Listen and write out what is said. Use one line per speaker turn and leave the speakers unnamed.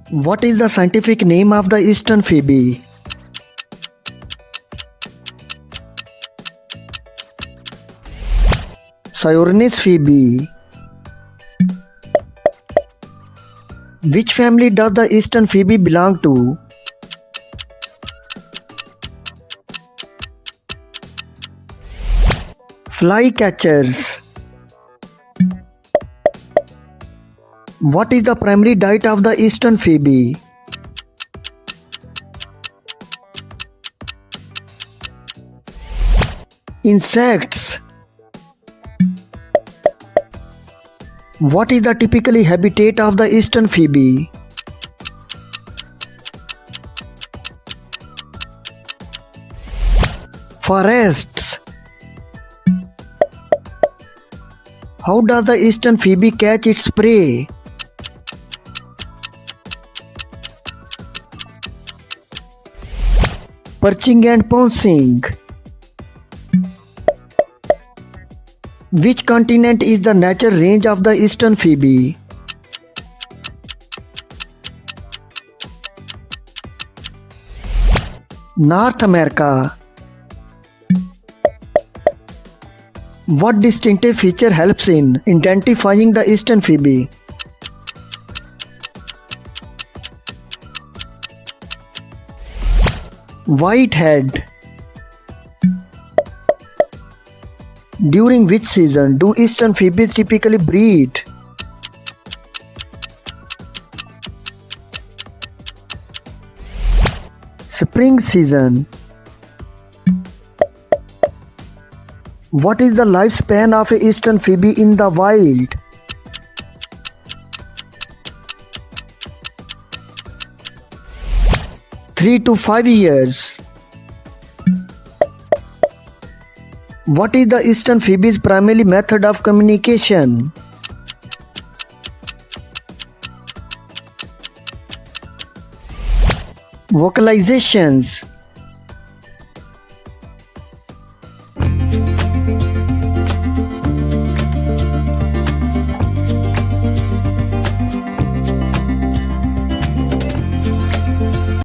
What is the scientific name of the Eastern Phoebe? Soarness Phoebe. Which family does the Eastern Phoebe belong to? Flycatchers. What is the primary diet of the Eastern Phoebe? Insects. What is the typically habitat of the Eastern Phoebe? Forests. How does the Eastern Phoebe catch its prey? Perching and pouncing. Which continent is the natural range of the Eastern Phoebe? North America. What distinctive feature helps in identifying the Eastern Phoebe? White head. During which season do Eastern Phoebes typically breed? Spring season. What is the lifespan of a Eastern Phoebe in the wild? 3 to 5 years. What is the Eastern Phoebe's primary method of communication? Vocalizations.